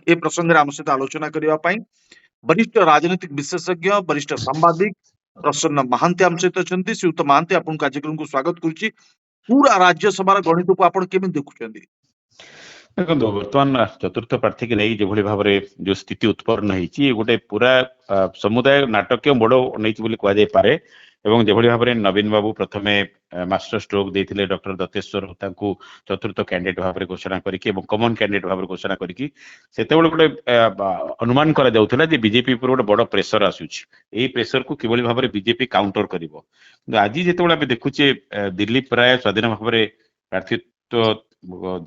ए प्रसंग आम सहित आलोचना करने वरिष्ठ राजनीतिक विशेषज्ञ वरिष्ठ सांबादिक प्रसन्न महांती आम सहित अच्छा श्रीयुक्त महांती आपन कार्यक्रम को स्वागत करुच्ची पूरा राज्यसभा गणित को आप देखुं देखो बर्तमान चतुर्थ प्रार्थी की नहीं जो भाव में जो स्थिति उत्पन्न होती गोटे पूरा समुदाय नाटक बड़ नहीं कहुए एवं जो भाव में नवीन बाबू प्रथमे मास्टर स्ट्रोक देते डॉक्टर दत्तेश्वर चतुर्थ कैंडिडेट भाव में घोषणा करके कमन कैंडिडेट भाव में घोषणा करके गोटे अनुमान करा जाउथला जे बीजेपी पर गोटे बड़ प्रेसर आसूची प्रेसर को किभली भाव में बीजेपी काउंटर करिवो आज जितेबाला आम देखुचे दिल्ली प्राय स्वाधीन भाव में प्रार्थीत्व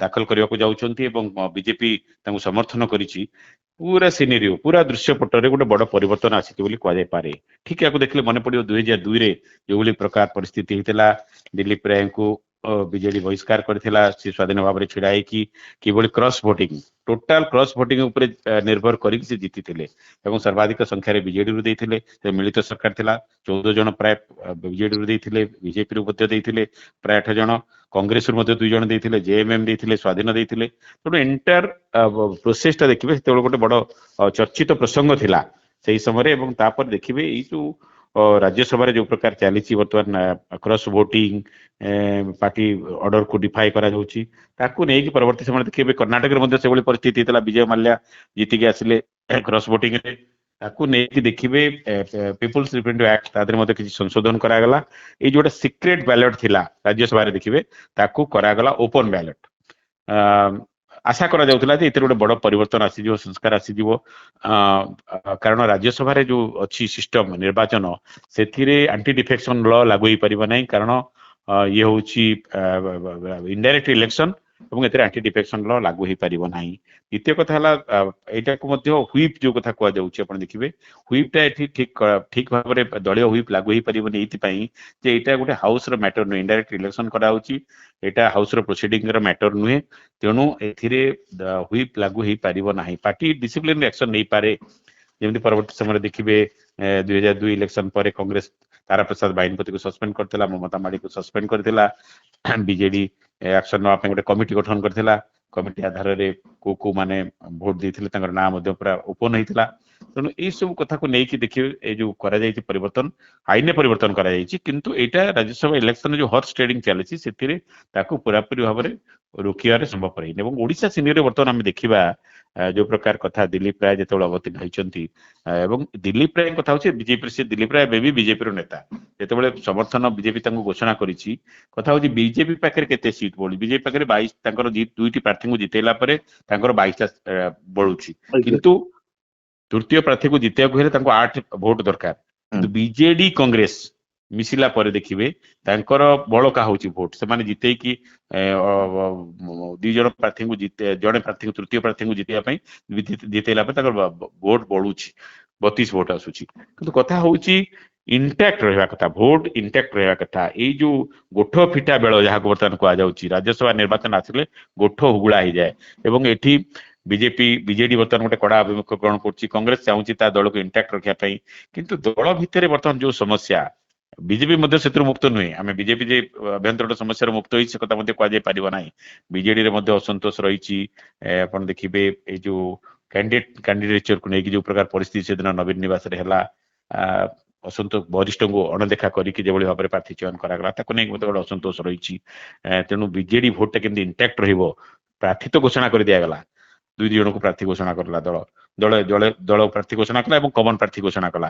दाखल करने को जाउछंती बीजेपी समर्थन करिछि पूरा सिनेरियो पूरा दृश्यपटरे गोटे बड़ परिवर्तन आसी बोली कह पारे ठीक या देखले मन पड़ो 2002 रे जो प्रकार परिस्थिति होता दिलीप राय को बीजेडी बहिष्कार करथिला से स्वाधीन भाव में छिड़ा कि cross voting total cross voting उपर निर्भर करिक से जीति थिले एवं सर्वाधिक संख्या रे बीजेडी रु देथिले मिलित सरकार थिला 14 जन प्राय बीजेडी रु देथिले बीजेपी रु मध्य देथिले प्राय 8 जन कांग्रेस रु मध्य 2 जन देथिले जेएमएम देथिले स्वाधीन देथिले तो एंटायर प्रोसेस टा देखिबे सेते गोटे बड़ चर्चित प्रसंग थिला सेही समय एवं तापर देखिबे ई जो राज्यसभा जो प्रकार चली बर्तमान क्रॉस वोटिंग पार्टी ऑर्डर को डिफाई करा जाउची ताकू नै कि परवर्ती समय देखिबे कर्नाटक रे मध्य से बड़ी परिस्थिति हितला विजय माल्या जीति के आसिले क्रॉस वोटिंग रे ताकू नै कि देखिबे पीपल्स रिप्रेजेंटेटिव एक्ट तादर मध्य किछि संशोधन करा गला ए जोटा सीक्रेट बैलेट थिला राज्यसभा रे देखिबे ताकू करा गला ओपन बैलेट आशा करा जाउथला जे इतर गोटे बड़ परिवर्तन आसी जो संस्कार आसी जीवो कारण राज्यसभा रे जो अच्छी सिस्टम निर्वाचन सेथिरे एंटी डिफेक्शन लॉ लागू ही परिबा नै कारण ये होची इनडायरेक्ट इलेक्शन एवं एते एंटी डिफेक्शन लॉ लागू ही परिबो नाही द्वितीय कथा हला एटा को मध्य व्हिप जो कथा को जाउची आपण देखिबे व्हिप टा एठी ठीक भाव रे दलीय व्हिप लागू ही परिबो नै इति पई जे एटा गोटे हाउस रो मैटर नो इनडायरेक्ट इलेक्शन करा होची एटा हाउस रो प्रोसीडिंग रो मैटर नुहे तेणु एथिरे व्हिप लागू ही परिबो नाही पार्टी डिसिप्लिन एक्शन नै पारे जेमति परवर्ती समय देखिबे 2002 इलेक्शन पर कांग्रेस तारा प्रसाद बाहिनीपति को सस्पेंड करथिला ममता माड़ी को सस्पेंड करथिला बीजेडी एक्शन नवा पे गोटे कमिटी गठन करथिला कमिटी आधार रे को माने वोट देथिले तांकर नाम मध्य पूरा ओपन हेतिला तेणु ए सब कथा को नै कि देखिबे ए जो करा जायछि परिवर्तन आईने परिवर्तन करा जायछि किंतु एटा राज्यसभा इलेक्शन जो हॉर्स ट्रेडिंग चलिछि सेतिरे ताकू पूरा पूरी भाव में रोकियारे संभव पड़े एवं ओडिशा सिनियर वर्तमान आम देखिबा जो प्रकार कथा दिलीप राय जो अवतीर्ण होती दिलीप राय कथा हूँ बीजेपी से दिलीप राय बेबी बीजेपी नेता जो समर्थन बीजेपी घोषणा करी कथा हूँ बीजेपी पाखे केते सीट बोली बीजेपी पाखे 22 दुईटी प्रार्थी को जितेला 22टा बढ़ुची किंतु तृतीय प्रार्थी को जितने हेले 8 भोट दरकार बीजेडी कांग्रेस मिसिला पर देखिबे तांकर बळ का होची भोट से माने जिते कि 2 जण प्रार्थी को जिते जणे प्रार्थी को तृतीय प्रार्थी को जितेया पई जितेला पर तांकर भोट बढुची 32 भोट आसुची किंतु कथा होची इंटैक्ट रहवा कथा भोट इंटैक्ट रहवा कथा ए जो गोठ फिटा बेଳ जहा को बर्तन को आ जाउची राज्यसभा निर्वाचन आसिले गोठ हुगुळा ही जाए एवं एठी बीजेपी बीजेडी बर्तमान गोटे कड़ा अभिमुख ग्रहण करछि कांग्रेस चाहूची ता दल को इंटैक्ट रखिया पई किंतु दल भितरे बर्तमान जो समस्या बीजेपी मध्य से मुक्त नुहे आम बीजेपी जे अभ्यंतर समस्या मुक्त होई से कथा मध्य कह पारिबो नाही बीजेडी रे मध्य असंतोष रही आपण देखिबे ए जो कैंडिडेचर को लेकिन जो प्रकार परिस्थिति से दिन नवीन निवास रे हला असंतोष वरिष्ठ को अणदेखा करके जो भाव में प्रार्थी चयन करागला ताको नै मते गोटे असंतोष रही तेणु बीजेडी भोट टा केमती इंटैक्ट रहिबो प्रार्थी तो घोषणा कर दिया गला 2 जन को प्रार्थी घोषणा करला दल दल दल दल प्रार्थी घोषणा कला और कमन प्रार्थी घोषणा कला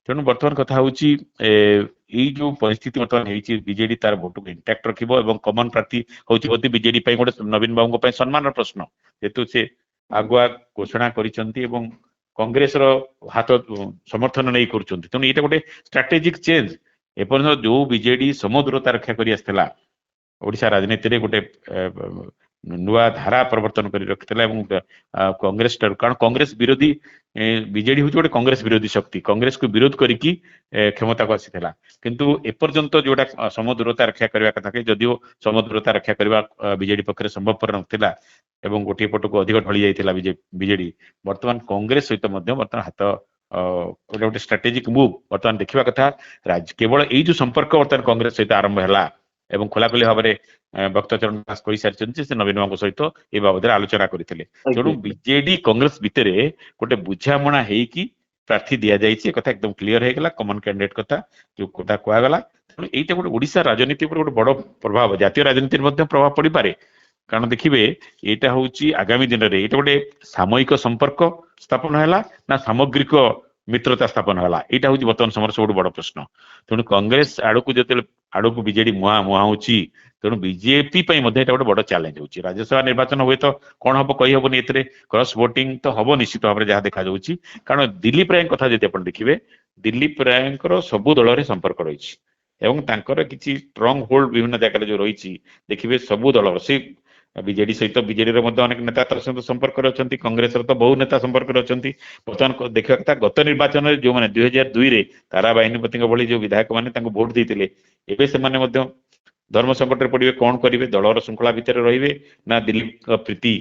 तेणु बर्तमान कथा होची जो परिस्थिति बर्तमान होती बीजेडी तार भोट को इंटैक्ट रखिबो एवं कमन प्रार्थी होती बीजेडी पई गोटे नवीन बाबू को सम्मान प्रश्न जेतु से आगुआ घोषणा करिसंती एवं कांग्रेस रो हाथ समर्थन नहीं करुचंती तेणु एटा गोटे स्ट्रेटेजिक चेंज एपर्यंत जो बीजेडी समदूरता रक्षा करी आसथिला ओडिशा राजनीति रे गोटे नुआ धारा प्रवर्तन कर रखिला कांग्रेस कारण कांग्रेस विरोधी बीजेडी हूँ गोटे कांग्रेस विरोधी शक्ति कांग्रेस को विरोध करिकी क्षमता को आसीथिला किंतु एपर्यंत जोटा समदूरता रक्षा करबा कथा के जदियो समदूरता रक्षा करबा बीजेडी पक्षरे संभवपर नथिला एवं गोटे पट को अधिक ढली जाइथिला बीजेडी वर्तमान कांग्रेस सहित मध्य वर्तमान हाथ गोटे स्ट्रेटेजिक मूव वर्तमान देखा कथा केवल यही जो संपर्क वर्तमान कांग्रेस सहित आरंभ है ଏବଂ ଖୋଲାଖୋଲି ଭାବରେ ଭକ୍ତଚରଣ ଦାସ କହିସାରିଛନ୍ତି ସେ ନବୀନ ବାବୁଙ୍କ ସହିତ ଏ ବାବଦରେ ଆଲୋଚନା କରିଥିଲେ। ତେଣୁ ଆଜ୍ଞା। ବିଜେଡି କଂଗ୍ରେସ ଭିତରେ ଗୋଟେ ବୁଝାମଣା ହେଇକି ପ୍ରାର୍ଥୀ ଦିଆଯାଇଛି, ଏ କଥା ଏକଦମ କ୍ଲିୟର ହେଇଗଲା, କମନ କ୍ୟାଣ୍ଡିଡେଟ କଥା ଯୋଉ କଥା କୁହାଗଲା। ତେଣୁ ଏଇଟା ଗୋଟେ ଓଡିଶା ରାଜନୀତି ଉପରେ ଗୋଟେ ବଡ ପ୍ରଭାବ, ଜାତୀୟ ରାଜନୀତିରେ ମଧ୍ୟ ପ୍ରଭାବ ପଡିପାରେ। କାରଣ ଦେଖିବେ ଏଇଟା ହଉଛି ଆଗାମୀ ଦିନରେ ଏଇଟା ଗୋଟେ ସାମୟିକ ସମ୍ପର୍କ ସ୍ଥାପନ ହେଲା ନା ସାମଗ୍ରିକ ମିତ୍ରତା ସ୍ଥାପନ ହେଲା, ଏଇଟା ହଉଛି ବର୍ତ୍ତମାନ ସମୟର ସବୁଠୁ ବଡ ପ୍ରଶ୍ନ। ତେଣୁ କଂଗ୍ରେସ ଆଡକୁ ଯେତେବେଳେ ଆଡକୁ ବିଜେଡି ମୁହାଁଉଛି, ତେଣୁ ବିଜେପି ପାଇଁ ମଧ୍ୟ ଏଇଟା ଗୋଟେ ବଡ ଚ୍ୟାଲେଞ୍ଜ ହଉଛି। ରାଜ୍ୟସଭା ନିର୍ବାଚନ ହୁଏତ କଣ ହବ କହିହବନି, ଏଥିରେ କ୍ରସ୍ ଭୋଟିଂ ତ ହବ ନିଶ୍ଚିତ ଭାବରେ ଯାହା ଦେଖାଯାଉଛି। କାରଣ ଦିଲ୍ଲୀପ ରାୟଙ୍କ କଥା ଯଦି ଆପଣ ଦେଖିବେ, ଦିଲ୍ଲୀପ ରାୟଙ୍କର ସବୁ ଦଳରେ ସମ୍ପର୍କ ରହିଛି ଏବଂ ତାଙ୍କର କିଛି ଷ୍ଟ୍ରଙ୍ଗ ହୋଲ୍ଡ ବିଭିନ୍ନ ଜାଗାରେ ଯୋଉ ରହିଛି, ଦେଖିବେ ସବୁ ଦଳର ସେ ବିଜେଡି ସହିତ ବିଜେଡିର ମଧ୍ୟ ଅନେକ ନେତା ତାର ସହିତ ସମ୍ପର୍କରେ ଅଛନ୍ତି, କଂଗ୍ରେସର ତ ବହୁ ନେତା ସମ୍ପର୍କରେ ଅଛନ୍ତି। ବର୍ତ୍ତମାନ ଦେଖିବା କଥା ଗତ ନିର୍ବାଚନରେ ଯୋଉମାନେ 2002ରେ ତାରା ବାହିନୀପତିଙ୍କ ଭଳି ଯୋଉ ବିଧାୟକ ମାନେ ତାଙ୍କୁ ଭୋଟ ଦେଇଥିଲେ, ଏବେ ସେମାନେ ମଧ୍ୟ ଧର୍ମ ସଙ୍କଟରେ ପଡିବେ, କଣ କରିବେ? ଦଳର ଶୃଙ୍ଖଳା ଭିତରେ ରହିବେ ନା ଦିଲ୍ଲୀପଙ୍କ ପ୍ରୀତି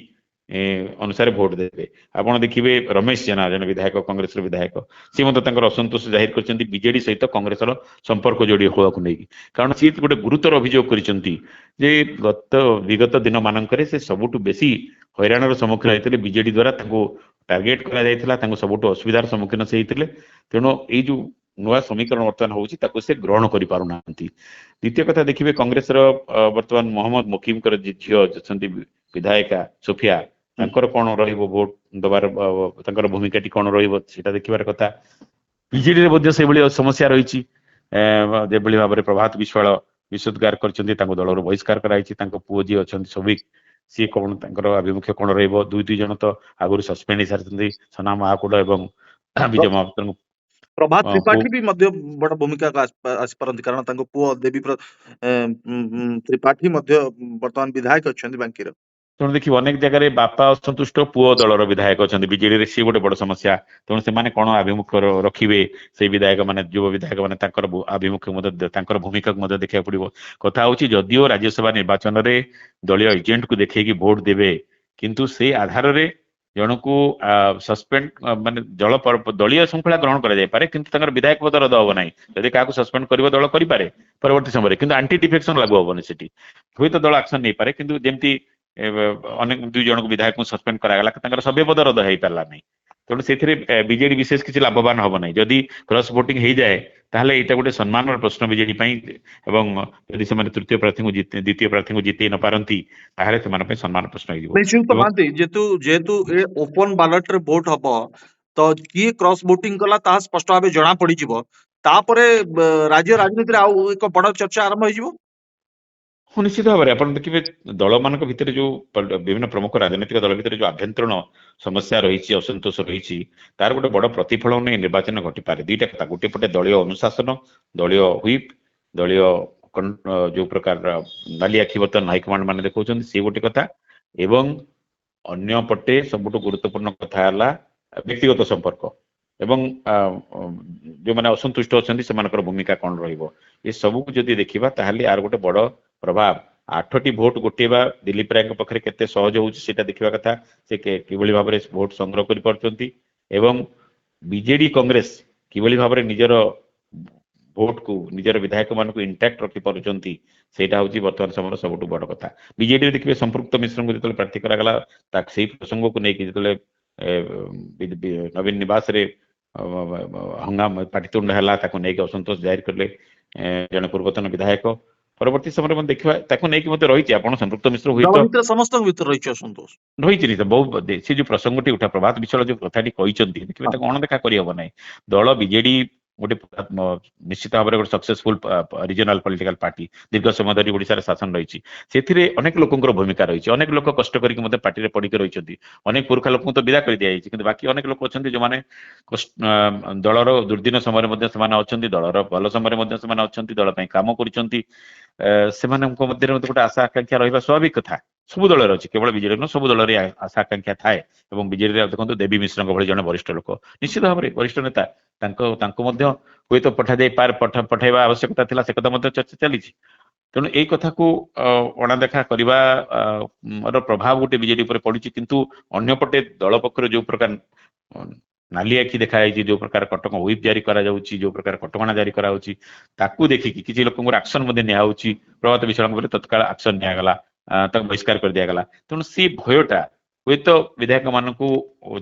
ଅନୁସାରେ ଭୋଟ ଦେବେ? ଆପଣ ଦେଖିବେ ରମେଶ ଜେନା ଜଣେ ବିଧାୟକ, କଂଗ୍ରେସର ବିଧାୟକ, ସେ ମଧ୍ୟ ତାଙ୍କର ଅସନ୍ତୋଷ ଜାହିର କରିଛନ୍ତି ବିଜେଡି ସହିତ କଂଗ୍ରେସର ସମ୍ପର୍କ ଯୋଡି ହେବାକୁ ନେଇକି। କାରଣ ସିଏ ଗୋଟେ ଗୁରୁତର ଅଭିଯୋଗ କରିଛନ୍ତି ଯେ ବିଗତ ଦିନ ମାନଙ୍କରେ ସେ ସବୁଠୁ ବେଶୀ ହଇରାଣର ସମ୍ମୁଖୀନ ହେଇଥିଲେ, ବିଜେଡି ଦ୍ୱାରା ତାଙ୍କୁ ଟାର୍ଗେଟ କରାଯାଇଥିଲା, ତାଙ୍କୁ ସବୁଠୁ ଅସୁବିଧାର ସମ୍ମୁଖୀନ ସେ ହେଇଥିଲେ। ତେଣୁ ଏଇ ଯୋଉ ନୂଆ ସମୀକରଣ ବର୍ତ୍ତମାନ ହଉଛି ତାକୁ ସେ ଗ୍ରହଣ କରିପାରୁନାହାନ୍ତି। ଦ୍ୱିତୀୟ କଥା ଦେଖିବେ କଂଗ୍ରେସର ବର୍ତ୍ତମାନ ମହମ୍ମଦ ମୁକିମଙ୍କର ଝିଅ ଅଛନ୍ତି ବିଧାୟିକା ସୋଫିଆ, ତାଙ୍କର କଣ ରହିବ ଭୋଟ ଦବାର ତାଙ୍କର ଭୂମିକାଟି କଣ ରହିବ ସେଇଟା ଦେଖିବାର କଥା। ବିଜେଡିରେ ମଧ୍ୟ ସେଇଭଳି ସମସ୍ୟା ରହିଛି, ଯେଭଳି ଭାବରେ ପ୍ରଭାତ ବିଶ୍ୱାଳ ବିଶୋଦ୍ଗାର କରିଛନ୍ତି, ତାଙ୍କୁ ଦଳରୁ ବହିଷ୍କାର କରାଯାଇଛି। ତାଙ୍କ ପୁଅ ଯିଏ ଅଛନ୍ତି ସୌଭିକ, ସିଏ କଣ ତାଙ୍କର ଆଭିମୁଖ୍ୟ କଣ ରହିବ? ଦୁଇ ଜଣ ତ ଆଗରୁ ସସ୍ପେଣ୍ଡ ହେଇସାରିଛନ୍ତି, ସନା ମହାକୁଡ ଏବଂ ବିଜୟ ମହାପାତ୍ରଙ୍କୁ ପ୍ରଭାତ ପୁଅ। ତ୍ରିପାଠୀ ବି ମଧ୍ୟ ବଡ ଭୂମିକା ଆସିପାରନ୍ତି, କାରଣ ତାଙ୍କ ପୁଅ ଦେବୀ ତ୍ରିପାଠୀ ମଧ୍ୟ ବର୍ତ୍ତମାନ ବିଧାୟକ ଅଛନ୍ତି ବାଙ୍କିର। ତେଣୁ ଦେଖିବ ଅନେକ ଜାଗାରେ ବାପା ଅସନ୍ତୁଷ୍ଟ, ପୁଅ ଦଳର ବିଧାୟକ ଅଛନ୍ତି ବିଜେଡିରେ, ସିଏ ଗୋଟେ ବଡ ସମସ୍ୟା। ତେଣୁ ସେମାନେ କଣ ଆଭିମୁଖ୍ୟ ରଖିବେ? ସେଇ ବିଧାୟକ ମାନେ, ଯୁବ ବିଧାୟକ ମାନେ ତାଙ୍କର ଆଭିମୁଖ୍ୟ ମଧ୍ୟ, ତାଙ୍କର ଭୂମିକାକୁ ମଧ୍ୟ ଦେଖିବାକୁ ପଡିବ। କଥା ହଉଛି ଯଦିଓ ରାଜ୍ୟସଭା ନିର୍ବାଚନରେ ଦଳୀୟ ଏଜେଣ୍ଟକୁ ଦେଖେଇକି ଭୋଟ ଦେବେ, କିନ୍ତୁ ସେଇ ଆଧାରରେ ଜଣକୁ ସସ୍ପେଣ୍ଡ ମାନେ ଦଳୀୟ ଶୃଙ୍ଖଳା ଗ୍ରହଣ କରାଯାଇପାରେ, କିନ୍ତୁ ତାଙ୍କର ବିଧାୟକ ପଦ ରଦ୍ଦ ହବ ନାହିଁ। ଯଦି କାହାକୁ ସସ୍ପେଣ୍ଡ କରିବ ଦଳ କରିପାରେ ପରବର୍ତ୍ତୀ ସମୟରେ, କିନ୍ତୁ ଆଣ୍ଟି ଡିଫେକ୍ସନ ଲାଗୁ ହବନି ସେଠି। ହୁଏତ ଦଳ ଆକ୍ସନ ନେଇପାରେ, କିନ୍ତୁ ଯେମିତି ଅନେକ 2 ଜଣଙ୍କୁ ବିଧାୟକଙ୍କୁ ସସ୍ପେଣ୍ଡ କରାଗଲା, ତାଙ୍କର ସଭ୍ୟ ପଦ ରଦ୍ଦ ହେଇପାରିଲା ନାହିଁ। ତେଣୁ ସେଥିରେ ବିଜେଡି ବିଶେଷ କିଛି ଲାଭବାନ ହବ ନାହିଁ। ଯଦି କ୍ରସ୍ ଭୋଟିଂ ହେଇଯାଏ ତାହେଲେ ଏଇଟା ଗୋଟେ ସମ୍ମାନର ପ୍ରଶ୍ନ ବିଜେଡି ପାଇଁ, ଏବଂ ଯଦି ସେମାନେ ଦ୍ୱିତୀୟ ପ୍ରାର୍ଥୀଙ୍କୁ ଜିତେଇ ନ ପାରନ୍ତି ତାହେଲେ ସେମାନଙ୍କ ପାଇଁ ସମ୍ମାନ ପ୍ରଶ୍ନ ହେଇଯିବ। ନିଶ୍ଚିତ ଏବଂ ମହାନ୍ତି, ଯେହେତୁ ଏ ଓପନ ବାଲଟ ରେ ଭୋଟ ହବ, ତ କିଏ କ୍ରସ୍ ଭୋଟିଂ କଲା ତାହା ସ୍ପଷ୍ଟ ଭାବେ ଜଣା ପଡିଯିବ। ତାପରେ ରାଜ୍ୟ ରାଜନୀତିରେ ଆଉ ଏକ ବଡ ଚର୍ଚ୍ଚା ଆରମ୍ଭ ହେଇଯିବ। ହଁ ନିଶ୍ଚିତ ଭାବରେ ଆପଣ ଦେଖିବେ ଦଳ ମାନଙ୍କ ଭିତରେ ଯୋଉ ବିଭିନ୍ନ ପ୍ରମୁଖ ରାଜନୈତିକ ଦଳ ଭିତରେ ଯୋଉ ଆଭ୍ୟନ୍ତରୀଣ ସମସ୍ୟା ରହିଛି, ଅସନ୍ତୋଷ ରହିଛି, ତାର ଗୋଟେ ବଡ ପ୍ରତିଫଳନ ନେଇ ନିର୍ବାଚନ ଘଟିପାରେ। ଦିଟା କଥା, ଗୋଟେ ପଟେ ଦଳୀୟ ଅନୁଶାସନ, ଦଳୀୟ ହୁଇପ, ଦଳୀୟ ଯୋଉ ପ୍ରକାର ନାଲି ଆଖି ବର୍ତ୍ତମାନ ହାଇକମାଣ୍ଡ ମାନେ ଦେଖାଉଛନ୍ତି, ସେ ଗୋଟେ କଥା। ଏବଂ ଅନ୍ୟ ପଟେ ସବୁଠୁ ଗୁରୁତ୍ୱପୂର୍ଣ୍ଣ କଥା ହେଲା ବ୍ୟକ୍ତିଗତ ସମ୍ପର୍କ ଏବଂ ଯୋଉମାନେ ଅସନ୍ତୁଷ୍ଟ ଅଛନ୍ତି ସେମାନଙ୍କର ଭୂମିକା କଣ ରହିବ। ଏ ସବୁକୁ ଯଦି ଦେଖିବା ତାହେଲେ ଆର ଗୋଟେ ବଡ ପ୍ରଭାବ। 8ଟି ଭୋଟ ଗୋଟେଇବା ଦିଲ୍ଲୀପ ରାୟଙ୍କ ପାଖରେ କେତେ ସହଜ ହଉଛି ସେଇଟା ଦେଖିବା କଥା। ସେ କିଭଳି ଭାବରେ ଭୋଟ ସଂଗ୍ରହ କରିପାରୁଛନ୍ତି ଏବଂ ବିଜେଡି କଂଗ୍ରେସ କିଭଳି ଭାବରେ ନିଜର ଭୋଟକୁ, ନିଜର ବିଧାୟକ ମାନଙ୍କୁ ଇଣ୍ଟାକ୍ଟ ରଖିପାରୁଛନ୍ତି, ସେଇଟା ହଉଛି ବର୍ତ୍ତମାନ ସମୟର ସବୁଠୁ ବଡ କଥା। ବିଜେଡିରେ ଦେଖିବେ ସମ୍ପୃକ୍ତ ମିଶ୍ରଙ୍କୁ ଯେତେବେଳେ ପ୍ରାର୍ଥୀ କରାଗଲା, ସେଇ ପ୍ରସଙ୍ଗକୁ ନେଇକି ଯେତେବେଳେ ନବୀନ ନିବାସରେ ହଙ୍ଗାମ ପାଟିତୁଣ୍ଡ ହେଲା, ତାକୁ ନେଇକି ଅସନ୍ତୋଷ ଜାହିର କଲେ ଜଣେ ପୂର୍ବତନ ବିଧାୟକ। ପରବର୍ତ୍ତୀ ସମୟରେ ମଧ୍ୟ ଦେଖିବା ତାକୁ ନେଇକି ମଧ୍ୟ ରହିଛି, ଆପଣ ସମ୍ପୃକ୍ତ ମିଶ୍ର ହୁଏତ ଦଳ ଭିତରେ ସମସ୍ତଙ୍କ ଭିତରେ ରହିଛି ଅସନ୍ତୋଷ। ରହିଛି ବହୁ ସେ ଯୋଉ ପ୍ରସଙ୍ଗଟି ଉଠା, ପ୍ରଭାତ ବିଶ୍ୱାଳ ଯୋଉ କଥାଟି କହିଛନ୍ତି, ଦେଖିବେ ତାକୁ ଅଣଦେଖା କରିହବ ନାହିଁ। ଦଳ ବିଜେଡି ଗୋଟେ ନିଶ୍ଚିତ ଭାବରେ ଗୋଟେ ସକ୍ସେସଫୁଲ ରିଜନାଲ ପଲିଟିକାଲ ପାର୍ଟି, ଦୀର୍ଘ ସମୟ ଧରି ଓଡିଶାରେ ଶାସନ ରହିଛି। ସେଥିରେ ଅନେକ ଲୋକଙ୍କର ଭୂମିକା ରହିଛି, ଅନେକ ଲୋକ କଷ୍ଟ କରିକି ମଧ୍ୟ ପାର୍ଟିରେ ପଡିକି ରହିଛନ୍ତି। ଅନେକ ପୁରୁଖା ଲୋକଙ୍କୁ ତ ବିଦା କରିଦିଆଯାଇଛି, କିନ୍ତୁ ବାକି ଅନେକ ଲୋକ ଅଛନ୍ତି ଯୋଉମାନେ ଦଳର ଦୁର୍ଦ୍ଦିନ ସମୟରେ ମଧ୍ୟ ସେମାନେ ଅଛନ୍ତି, ଦଳର ଭଲ ସମୟରେ ମଧ୍ୟ ସେମାନେ ଅଛନ୍ତି, ଦଳ ପାଇଁ କାମ କରୁଛନ୍ତି। ସେମାନଙ୍କ ମଧ୍ୟରେ ମଧ୍ୟ ଗୋଟେ ଆଶା ଆକାଂକ୍ଷା ରହିବା ସ୍ୱାଭାବିକ କଥା। ସବୁ ଦଳରେ ଅଛି, କେବଳ ବିଜେଡି ନୁହଁ, ସବୁ ଦଳରେ ଆଶା ଆକାଂକ୍ଷା ଥାଏ। ଏବଂ ବିଜେଡିରେ ଦେଖନ୍ତୁ ଦେବୀ ମିଶ୍ରଙ୍କ ଭଳି ଜଣେ ବରିଷ୍ଠ ଲୋକ, ନିଶ୍ଚିତ ଭାବରେ ବରିଷ୍ଠ ନେତା, ତାଙ୍କୁ ମଧ୍ୟ ହୁଏତ ପଠାଇବା ଆବଶ୍ୟକତା ଥିଲା, ସେ କଥା ମଧ୍ୟ ଚର୍ଚ୍ଚା ଚାଲିଛି। ତେଣୁ ଏଇ କଥାକୁ ଅଣଦେଖା କରିବା ର ପ୍ରଭାବ ଗୋଟେ ବିଜେଡି ଉପରେ ପଡିଛି। କିନ୍ତୁ ଅନ୍ୟପଟେ ଦଳ ପକ୍ଷରୁ ଯୋଉ ପ୍ରକାର नाली आखि देखाई जो प्रकार कटक व्हिप जारी करा जाउची जो प्रकार कटकणा जारी करा होची ताकू देखिकी किछि लोकंकर एक्शन मध्ये निया होची प्रभात विश्राम तत्काल एक्शन निया गला तक बहिष्कार कर दिया गला तेणु सी भयटा हुए तो विधायक मानक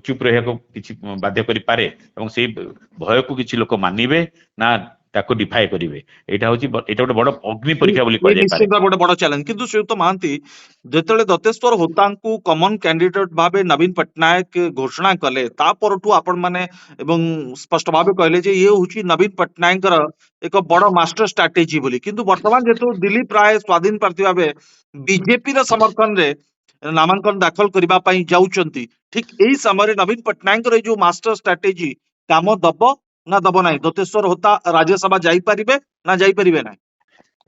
चुप रहा किसी बाध्य करि पारे एवं से भय को किसी लोक मानिबे ना ताको डिफाई करिवे एटा होची एटा गोटे बड़ अग्नि परीक्षा बोली ये कह जाय पारे निश्चित गोटे बड़ चैलेंज किंतु श्रीयुत महांती जेतेले दतेश्वर होतांकु कॉमन कैंडिडेट भाबे नवीन पट्टनायक घोषणा कले ता परठू आपण माने एवं स्पष्ट भाबे कहले जे ये होची नवीन पट्टनायकर एक बड़ मास्टर स्ट्रेटेजी बोली किंतु वर्तमान जेतु दिलीप राय स्वाधीन प्रार्थी भाबे बीजेपी र समर्थन रे नामांकन दाखल करबा पई जाउचंती ठीक एही समय नवीन पट्टनायकर जो मास्टर स्ट्रेटेजी काम दब ना दब नाही दतेश्वर होता राज्यसभा जाई परिबे ना जाई परिबे नाही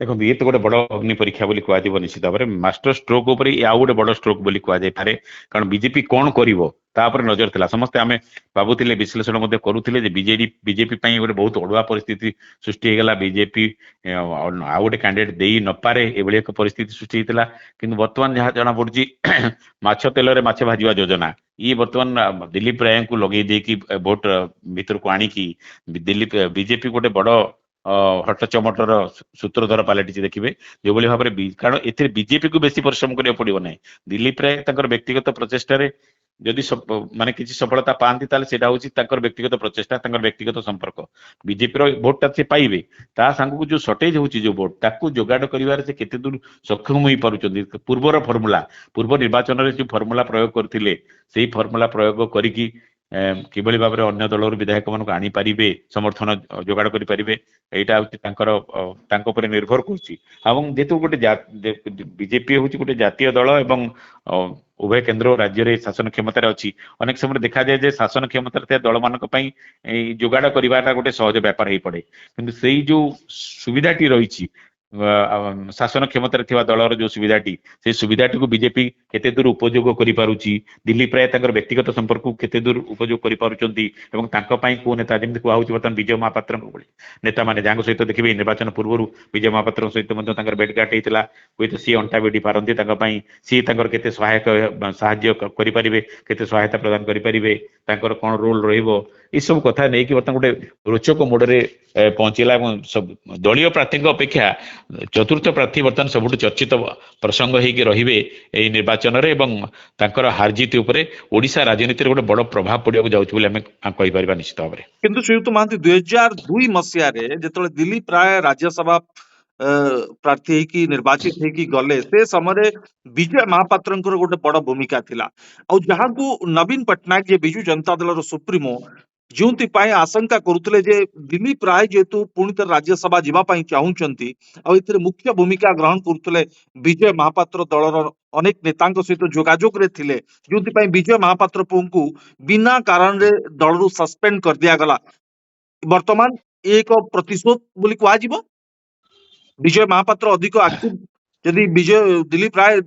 देखो ये तो गोटे बड़ अग्नि परीक्षा बोली कह निश्चित भाव में मास्टर स्ट्रोक उपर आउ गोटे बड़ स्ट्रोक बोली कह जाय पारे कारण बीजेपी कौन करिवो तापर नजर थिला समस्ते आमे भाबुतिले विश्लेषण मध्ये करूथिले जे बीजेपी पई गोटे बहुत अड़ुआ परिस्थिति सृष्टि हेगला बीजेपी आउ गोटे कैंडिडेट देई न पारे एभली एक परिस्थिति सृष्टि हेतिला किंतु वर्तमान जहाँ जना पड़ुची माछ तेल रे माछ भाजिबा योजना ये वर्तमान दिलीप राय को लगे देकी भोट भीतर को आनी की दिलीप बीजेपी गोटे बड़ हट चमटर सूत्रधर पलटि देखिए जो भाव में कारण ए बीजेपी को बेसी परिश्रम करिया पड़िबो नै दिलीप राय तांकर व्यक्तिगत प्रचेष्टा रे जदि माने किसी सफलता पाती ताले सेटा होची तांकर व्यक्तिगत प्रचेष्टा तांकर व्यक्तिगत संपर्क बीजेपी रो वोट ता से पाइबे ता संग को जो शॉर्टेज होची जो वोट ताकू जोगाड़ करिवार से केते दूर सक्षम होई पारुचंदी पूर्वर फॉर्मूला पूर्व निर्वाचन रे जो फॉर्मूला प्रयोग करथिले सेही फॉर्मूला प्रयोग करिकी किभଳି ଭାବରେ ଅନ୍ୟ ଦଳର ବିଧାୟକ ମାନଙ୍କୁ ଆଣି ପାରିବେ ସମର୍ଥନ ଯୋଗାଡ଼ କରି ପାରିବେ ଏଇଟା ହଉଛି ତାଙ୍କ ଉପରେ ନିର୍ଭର କରୁଛି ଏବଂ ଯେହେତୁ ଗୋଟେ ବିଜେପି ହଉଛି ଗୋଟେ ଜାତୀୟ ଦଳ ଏବଂ ଉଭୟ କେନ୍ଦ୍ର ଓ ରାଜ୍ୟରେ ଶାସନ କ୍ଷମତାରେ ଅଛି ଅନେକ ସମୟରେ ଦେଖାଯାଏ ଯେ ଶାସନ କ୍ଷମତାରେ ଥିବା ଦଳ ମାନଙ୍କ ପାଇଁ ଏଇ ଯୋଗାଡ଼ କରିବାଟା ଗୋଟେ ସହଜ ବ୍ୟାପାର ହେଇପଡେ କିନ୍ତୁ ସେଇ ଯୋଉ ସୁବିଧାଟି ରହିଛି शासन क्षमतार दलर जो सुविधाटी से सुविधाटी को बीजेपी केते दूर उपयोग करि पारुची दिलीप राय तांकर व्यक्तिगत संपर्क को केते दूर उपयोग करि पारुचंती एवं तांका पई को नेता जेमति को आउची बर्तमान विजय महापात्र नेता माने जांग सहित देखिबे निर्वाचन पूर्व विजय महापात्र सहित मध्ये तांकर भेटघाट हेतिला हुए सी अंटा बेटी पारंती तांका पई सी तांकर केते सहायक साहाय्य करि परिबे केते सहायता प्रदान करि परिबे तांकर कोन रोल रहिबो ई सब कथा नै कि बर्तमान गोटे रोचक मोडरे पहुंचला दलीय प्रार्थी अपेक्षा चतुर्थ प्रार्थी बर्तमान सबुठ चर्चित प्रसंग होगी रही निर्वाचन में हारजीत ओडिशा राजनीति गोटे बड़ प्रभाव पड़ा जाऊँ निश्चित भाव में किंतु श्रीयुक्त महांती 2002 मसीह जो दिलीप राय राज्यसभा प्रार्थी की निर्वाचित होगी गले से समय विजय महापात्र गोटे बड़ भूमिका थिला आ जहां को नवीन पट्टनायक जे बिजू जनता दल सुप्रीमो जो आशंका करुले जे दिलीप राय जेतु पुणी थे राज्यसभा जावाई चाहूंती मुख्य भूमिका ग्रहण करुले विजय महापात्र दलर अनेक नेता सहित जोगाजोग थे जो विजय महापात्र पुओं को बिना कारण रे दलरू सस्पेंड कर दिया गला वर्तमान एक प्रतिशोध बोली कह विजय महापात्र अधिक एक्टिव जदि विजय दिलीप राय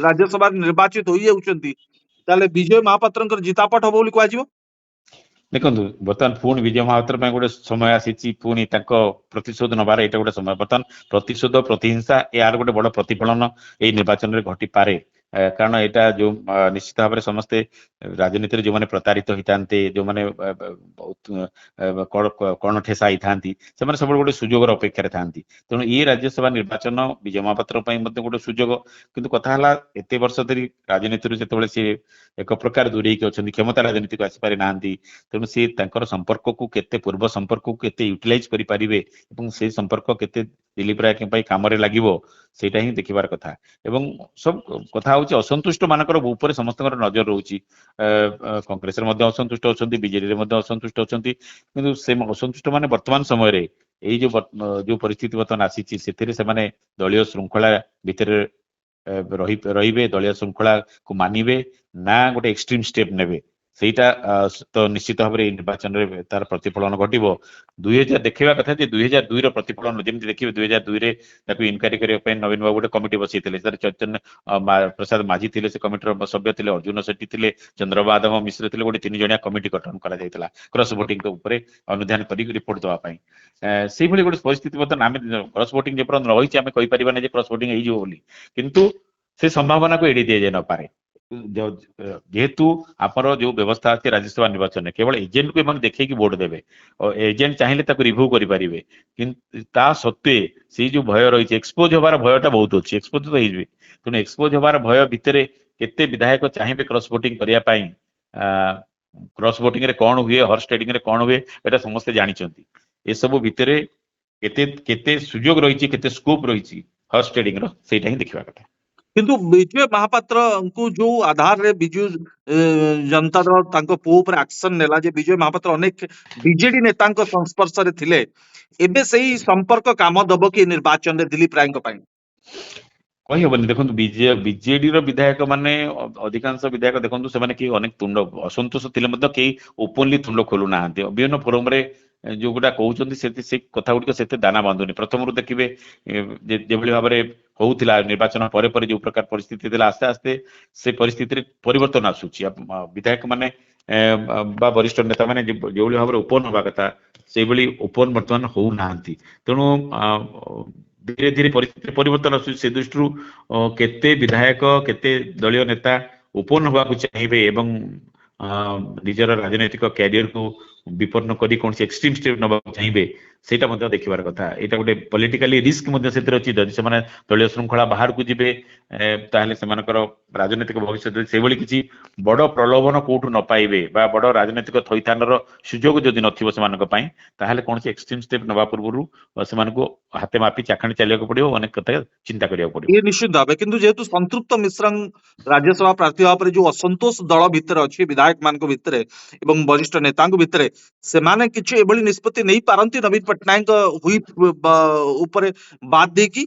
राज्यसभा निर्वाचित हो विजय महापात्र जितापट हम बोली कह देखो बर्तमान पुणी विजय महापात्र गोटे समय आसी पुणी प्रतिशोध नबार ये गोटे समय बर्तमान प्रतिशोध प्रतिहिंसा यार गोटे बड़ प्रतिफलन ये निर्वाचन में घटी पारे कारण यहाँ जो निश्चित भाव में समस्ते राजनीति जो मैंने प्रतारित होता जो मैंने कण ठेसा होता से सब गोटे सुजोगर अपेक्षा था तेणु ये राज्यसभा निर्वाचन विजय महापात्र गोटे सुजोग किंतु कथा एत वर्ष धरी राजनीति जो सी एक प्रकार दूरे अच्छा क्षमता राजनीति को आसीपारी ना तेणु सी संपर्क को केते पूर्व संपर्क को केते यूटिलाइज करें से संपर्क केते दिलीप राय काम लगे सेटा ही देखिबार कथा एवं सब कथा होची असंतुष्ट मानकर ऊपर समस्त नजर रोची कांग्रेस रे मध्य असंतुष्ट होचंती बीजेडी रे मध्य असंतुष्ट होचंती किंतु से असंतुष्ट माने वर्तमान समय रे एई जो परिस्थिति बर्तमान आसीची सेथिरे से माने दलीय श्रृंखला भितर रहिबे दलीय श्रृंखला को मानिबे ना गोटे एक्सट्रीम स्टेप नेबे सेटा तो निश्चित भाव में निर्वाचन में तार प्रतिफलन घटो 2000 देखा कथा 2002 प्रतिफलन जमी देखिए 2002 इनक्वारी करने नवीन बाबू गोटे कमिटी बसई चैतन्य प्रसाद माझी थे से कमिटर सभ्य थे अर्जुन सेठी थे चंद्रबादम मिश्र थे गोटे 3 जणिया कमिटी गठन कर क्रॉस वोटिंग अनुधान कर रिपोर्ट देवाई से गोटे परिस्थिति बर्तमान आम क्रॉस वोटिंग जो रही आम कहीपर क्रॉस वोटिंग हो किंतु से संभावना को एड़ी दि जाए न पारे ଯେହେତୁ ଆମର ଯୋଉ ବ୍ୟବସ୍ଥା ଅଛି ରାଜ୍ୟସଭା ନିର୍ବାଚନରେ କେବଳ ଏଜେଣ୍ଟକୁ ଏମାନେ ଦେଖେଇକି ଭୋଟ ଦେବେ, ଏଜେଣ୍ଟ ଚାହିଁଲେ ତାକୁ ରିଭ୍ୟୁ କରିପାରିବେ, କିନ୍ତୁ ତା ସତ୍ତ୍ୱେ ସେଇ ଯୋଉ ଭୟ ରହିଛି, ଏକ୍ସପୋଜ ହବାର ଭୟଟା ବହୁତ ଅଛି, ଏକ୍ସପୋଜ ତ ହେଇଯିବେ, ତେଣୁ ଏକ୍ସପୋଜ ହବାର ଭୟ ଭିତରେ କେତେ ବିଧାୟକ ଚାହିଁବେ କ୍ରସ୍ ଭୋଟିଂ କରିବା ପାଇଁ, କ୍ରସ୍ ଭୋଟିଂ ରେ କଣ ହୁଏ, ହର୍ସ ଟ୍ରେଡିଂ ରେ କଣ ହୁଏ, ଏଟା ସମସ୍ତେ ଜାଣିଛନ୍ତି। ଏସବୁ ଭିତରେ କେତେ କେତେ ସୁଯୋଗ ରହିଛି, କେତେ ସ୍କୋପ ରହିଛି ହର୍ସ ଟ୍ରେଡିଂ ର, ସେଇଟା ହିଁ ଦେଖିବା କଥା। କିନ୍ତୁ ବିଜୟ ମହାପାତ୍ରଙ୍କୁ ଯୋଉ ଆଧାରରେ ବିଜୁ ଜନତା ଦଳ ତାଙ୍କ ପୁଅ ଉପରେ ଆକ୍ସନ ନେଲା ଯେ ବିଜୟ ମହାପାତ୍ର ଅନେକ ବିଜେଡି ନେତାଙ୍କ ସଂସ୍ପର୍ଶରେ ଥିଲେ, ଏବେ ସେଇ ସମ୍ପର୍କ କାମ ଦବ କି ନିର୍ବାଚନରେ ଦିଲ୍ଲୀପ ରାୟଙ୍କ ପାଇଁ? କହିହବନି। ଦେଖନ୍ତୁ ବିଜେଡିର ବିଧାୟକ ମାନେ ଅଧିକାଂଶ ବିଧାୟକ ଦେଖନ୍ତୁ ସେମାନେ କେହି ଅନେକ ତୁଣ୍ଡ ଅସନ୍ତୋଷ ଥିଲେ ମଧ୍ୟ କେହି ଓପନଲି ତୁଣ୍ଡ ଖୋଲୁନାହାନ୍ତି। ବିଭିନ୍ନ ଫୋରମରେ ଯୋଉଗୁଟା କହୁଛନ୍ତି ସେ କଥା ଗୁଡିକ ସେତେ ଦାନା ବାନ୍ଧୁନି। ପ୍ରଥମରୁ ଦେଖିବେ ଯେଭଳି ଭାବରେ ହଉଥିଲା ନିର୍ବାଚନ ପରେ ପରେ ଯୋଉ ପ୍ରକାର ପରିସ୍ଥିତି ଥିଲା, ଆସ୍ତେ ଆସ୍ତେ ସେ ପରିସ୍ଥିତିରେ ପରିବର୍ତ୍ତନ ଆସୁଛି। ବିଧାୟକ ମାନେ ବା ବରିଷ୍ଠ ନେତା ମାନେ ଯୋଉଭଳି ଭାବରେ ଓପନ ହବା କଥା ସେଇଭଳି ଓପନ ବର୍ତ୍ତମାନ ହଉନାହାନ୍ତି। ତେଣୁ ଧୀରେ ଧୀରେ ପରିସ୍ଥିତିରେ ପରିବର୍ତ୍ତନ ଆସୁଛି। ସେ ଦୃଷ୍ଟିରୁ କେତେ ବିଧାୟକ କେତେ ଦଳୀୟ ନେତା ଓପନ ହବାକୁ ଚାହିଁବେ ଏବଂ ନିଜର ରାଜନୈତିକ କ୍ୟାରିୟରକୁ ବିପନ୍ନ କରି କୌଣସି ଏକ୍ସଟ୍ରିମ ଷ୍ଟେପ୍ ନେବାକୁ ଚାହିଁବେ, ସେଇଟା ମଧ୍ୟ ଦେଖିବାର କଥା। ଏଇଟା ଗୋଟେ ପଲିଟିକାଲି ରିସ୍କ ମଧ୍ୟ ସେଥିରେ ଅଛି। ଯଦି ସେମାନେ ଦଳୀୟ ଶୃଙ୍ଖଳା ବାହାରକୁ ଯିବେ ତାହେଲେ ସେମାନଙ୍କର ରାଜନୈତିକ ଭବିଷ୍ୟତରେ ସେଇଭଳି କିଛି ବଡ ପ୍ରଲୋଭନ କୋଉଠୁ ନ ପାଇବେ ବା ବଡ ରାଜନୈତିକ ଥଇଥାନର ସୁଯୋଗ ଯଦି ନଥିବ ସେମାନଙ୍କ ପାଇଁ, ତାହେଲେ କୌଣସି ଏକ୍ସଟ୍ରିମ ଷ୍ଟେପ୍ ନେବା ପୂର୍ବରୁ ସେମାନଙ୍କୁ ହାତେ ମାପି ଚାଖାଣି ଚାଲିବାକୁ ପଡିବ, ଅନେକ କଥା ଚିନ୍ତା କରିବାକୁ ପଡିବ। ଇଏ ନିଶ୍ଚିତ ଭାବେ, କିନ୍ତୁ ଯେହେତୁ ସନ୍ତୃପ୍ତ ମିଶ୍ର ରାଜ୍ୟସଭା ପ୍ରାର୍ଥୀ ଭାବରେ ଯୋଉ ଅସନ୍ତୋଷ ଦଳ ଭିତରେ ଅଛି, ବିଧାୟକ ମାନଙ୍କ ଭିତରେ ଏବଂ ବରିଷ୍ଠ ନେତାଙ୍କ ଭିତରେ, ସେମାନେ କିଛି ଏଭଳି ନିଷ୍ପତ୍ତି ନେଇ ପାରନ୍ତି ନବୀନ ପଟ୍ଟନାୟକ ହୁଇପ୍ ଉପରେ ବାଦ ଦେଇକି?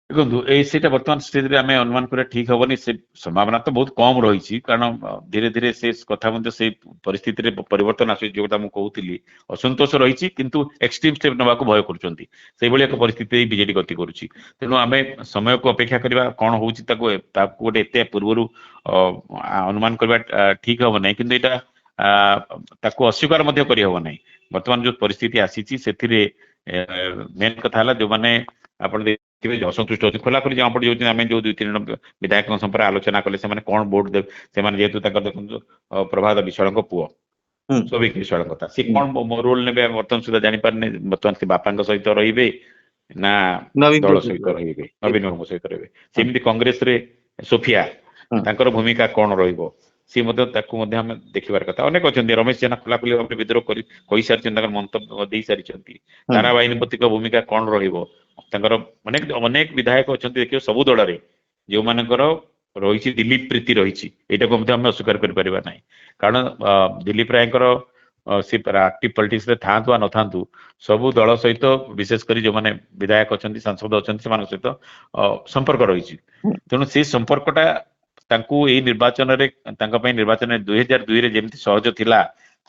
ଦେଖନ୍ତୁ ସେଇଟା ବର୍ତ୍ତମାନ ଷ୍ଟେଜରେ ଆମେ ଅନୁମାନ କରିବା ଠିକ ହବନି। ସେ ସମ୍ଭାବନା ତ ବହୁତ କମ ରହିଛି, କାରଣ ଧୀରେ ଧୀରେ ସେ କଥା ମଧ୍ୟ ସେଇ ପରିସ୍ଥିତିରେ ପରିବର୍ତ୍ତନ ଆସୁଛି। ଯୋଉଟା ମୁଁ କହୁଥିଲି, ଅସନ୍ତୋଷ ରହିଛି କିନ୍ତୁ ଏକ୍ସଟ୍ରିମ ଷ୍ଟେପ୍ ନେବାକୁ ଭୟ କରୁଛନ୍ତି, ସେଇଭଳି ଏକ ପରିସ୍ଥିତି ବିଜେଡି ଗତି କରୁଛି। ତେଣୁ ଆମେ ସମୟକୁ ଅପେକ୍ଷା କରିବା, କଣ ହଉଛି ତାକୁ ଗୋଟେ ଏତେ ପୂର୍ବରୁ ଅନୁମାନ କରିବା ଠିକ ହବ ନାହିଁ। କିନ୍ତୁ ଏଇଟା ତାକୁ ଅସ୍ୱୀକାର ମଧ୍ୟ କରିହବ ନାହିଁ। ବର୍ତ୍ତମାନ ଯୋଉ ପରିସ୍ଥିତି ଆସିଛି ସେଥିରେ ମେନ୍ କଥା ହେଲା ଯୋଉମାନେ ଆପଣ ଅସନ୍ତୁଷ୍ଟ ଅଛି, ଖୋଲାଖୋଲି ଜଣା ପଡିଯାଉଛି। ଆମେ ଯୋଉ 2-3 ଜଣ ବିଧାୟକଙ୍କ ସମ୍ପର୍କରେ ଆଲୋଚନା କଲେ ସେମାନେ କଣ ଭୋଟ ଦେବେ, ସେମାନେ ଯେହେତୁ ତାଙ୍କର ଦେଖନ୍ତୁ ପ୍ରଭାତ ବିଶ୍ୱାଳଙ୍କ ପୁଅ ହୁଁ। ସୌଭିକ ବିଶ୍ୱାଳ କଥା, ସେ କଣ ରୋଲ ନେବେ ବର୍ତ୍ତମାନ ସୁଦ୍ଧା ଜାଣିପାରୁନି। ବର୍ତ୍ତମାନ ସେ ବାପାଙ୍କ ସହିତ ରହିବେ ନା ନବୀନ ଦଳ ପଟ୍ଟନାୟକ। ସହିତ ରହିବେ, ନବୀନ ବାବୁଙ୍କ ସହିତ ରହିବେ। ସେମିତି କଂଗ୍ରେସରେ ସୋଫିଆ, ହୁଁ। ତାଙ୍କର ଭୂମିକା କଣ ରହିବ, ସିଏ ମଧ୍ୟ ତାକୁ ମଧ୍ୟ ଆମେ ଦେଖିବାର କଥା। ଅନେକ ଅଛନ୍ତି, ରମେଶ ଜେନା ଖୋଲାଖୋଲି ଭାବରେ ବିଦ୍ରୋହ କରି କହିସାରିଛନ୍ତି, ତାଙ୍କର ମନ୍ତବ୍ୟ ଦେଇସାରିଛନ୍ତି। ହୁଁ। ତାରା ବାହିନୀପତିଙ୍କ ଭୂମିକା କଣ ରହିବ, ତାଙ୍କର ଅନେକ ବିଧାୟକ ଅଛନ୍ତି ଦେଖିବ ସବୁ ଦଳରେ ଯୋଉମାନଙ୍କର ରହିଛି ଦିଲ୍ଲୀପ ପ୍ରୀତି ରହିଛି। ଏଇଟାକୁ ମଧ୍ୟ ଆମେ ଅସ୍ୱୀକାର କରିପାରିବା ନାହିଁ, କାରଣ ଦିଲ୍ଲୀପ ରାୟଙ୍କର ସେ ଆକ୍ଟିଭ ପଲିଟିକ୍ସ ରେ ଥାଆନ୍ତୁ ବା ନଥାନ୍ତୁ, ସବୁ ଦଳ ସହିତ ବିଶେଷ କରି ଯୋଉମାନେ ବିଧାୟକ ଅଛନ୍ତି ସାଂସଦ ଅଛନ୍ତି ସେମାନଙ୍କ ସହିତ ସମ୍ପର୍କ ରହିଛି। ତେଣୁ ସେ ସମ୍ପର୍କଟା ତାଙ୍କୁ ଏଇ ନିର୍ବାଚନରେ ତାଙ୍କ ପାଇଁ ନିର୍ବାଚନରେ 2002ରେ ଯେମିତି ସହଜ ଥିଲା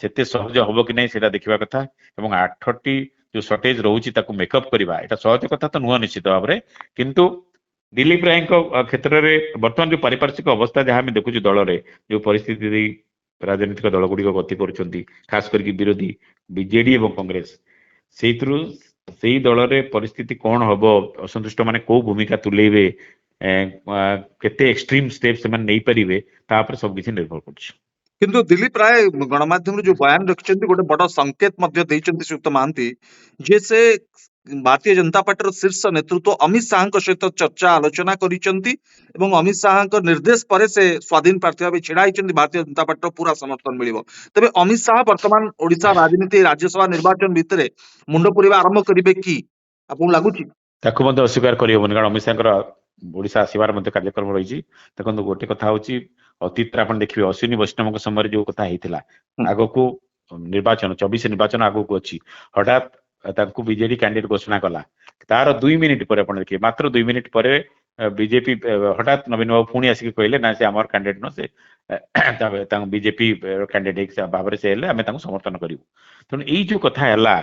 ସେତେ ସହଜ ହବ କି ନାହିଁ ସେଇଟା ଦେଖିବା କଥା। ଏବଂ 8ଟି ଯୋଉ ସର୍ଟେଜ ରହୁଛି ତାକୁ ମେକଅପ୍ କରିବା, ଏଇଟା ସହଜ କଥା ତ ନୁହଁ ନିଶ୍ଚିତ ଭାବରେ। କିନ୍ତୁ ଦିଲ୍ଲୀପ ରାୟଙ୍କ କ୍ଷେତ୍ରରେ ବର୍ତ୍ତମାନ ଯୋଉ ପାରିପାର୍ଶ୍ୱିକ ଅବସ୍ଥା ଯାହା ଆମେ ଦେଖୁଛୁ, ଦଳରେ ଯୋଉ ପରିସ୍ଥିତି ଦେଇ ରାଜନୈତିକ ଦଳ ଗୁଡିକ ଗତି କରୁଛନ୍ତି, ଖାସ କରିକି ବିରୋଧୀ ବିଜେଡି ଏବଂ କଂଗ୍ରେସ, ସେଇଥିରୁ ସେଇ ଦଳରେ ପରିସ୍ଥିତି କଣ ହବ, ଅସନ୍ତୁଷ୍ଟ ମାନେ କୋଉ ଭୂମିକା ତୁଲେଇବେ, କେତେ ଏକ୍ସଟ୍ରିମ ଷ୍ଟେପ ସେମାନେ ନେଇପାରିବେ, ତା ଉପରେ ସବୁ କିଛି ନିର୍ଭର କରୁଛି। କିନ୍ତୁ ଦିଲ୍ଲୀପ ରାୟ ଗଣମାଧ୍ୟମରେ ଯୋଉ ବୟାନ ରଖିଛନ୍ତି, ଗୋଟେ ବଡ ସଂକେତ ମଧ୍ୟ ଦେଇଛନ୍ତି ଶ୍ରୀଯୁକ୍ତ ମହାନ୍ତି, ଯେ ସେ ଭାରତୀୟ ଜନତା ପାର୍ଟିର ଶୀର୍ଷ ନେତୃତ୍ୱ ଅମିତ ଶାହଙ୍କ ସହିତ ଚର୍ଚ୍ଚା ଆଲୋଚନା କରିଛନ୍ତି ଏବଂ ଅମିତ ଶାହଙ୍କ ନିର୍ଦ୍ଦେଶ ପରେ ସେ ସ୍ୱାଧୀନ ପ୍ରାର୍ଥୀ ଭାବେ ଛିଡା ହେଇଛନ୍ତି। ଭାରତୀୟ ଜନତା ପାର୍ଟିର ପୁରା ସମର୍ଥନ ମିଳିବ। ତେବେ ଅମିତ ଶାହ ବର୍ତ୍ତମାନ ଓଡିଶା ରାଜନୀତି ରାଜ୍ୟସଭା ନିର୍ବାଚନ ଭିତରେ ମୁଣ୍ଡ ପୁରେଇବା ଆରମ୍ଭ କରିବେ କି ଆପଣଙ୍କୁ ଲାଗୁଛି? ତାକୁ ମଧ୍ୟ ଅସ୍ୱୀକାର କରିହେବନି, କାରଣ ଅମିତ ଶାହଙ୍କର ଓଡିଶା ଆସିବାର ମଧ୍ୟ କାର୍ଯ୍ୟକ୍ରମ ରହିଛି। ଦେଖନ୍ତୁ ଗୋଟେ କଥା ହଉଛି, ଅତୀତରେ ଆପଣ ଦେଖିବେ ଅଶ୍ୱିନୀ ବୈଷ୍ଣବଙ୍କ ସମୟରେ ଯୋଉ କଥା ହେଇଥିଲା, ଆଗକୁ ନିର୍ବାଚନ 24 ନିର୍ବାଚନ ଆଗକୁ ଅଛି, ହଠାତ୍ ତାଙ୍କୁ ବିଜେଡି କ୍ୟାଣ୍ଡିଡେଟ ଘୋଷଣା କଲା। ତାର 2 ମିନିଟ୍ ପରେ ଆପଣ ଦେଖିବେ, ମାତ୍ର 2 ମିନିଟ୍ ପରେ ବିଜେପି ହଠାତ୍ ନବୀନ ବାବୁ ପୁଣି ଆସିକି କହିଲେ ନା ସେ ଆମର କ୍ୟାଣ୍ଡିଡେଟ ନୁହଁ, ସେ ତାଙ୍କୁ ବିଜେପି କ୍ୟାଣ୍ଡିଡେଟ ଭାବରେ ସେ ହେଲେ, ଆମେ ତାଙ୍କୁ ସମର୍ଥନ କରିବୁ। ତେଣୁ ଏଇ ଯୋଉ କଥା ହେଲା,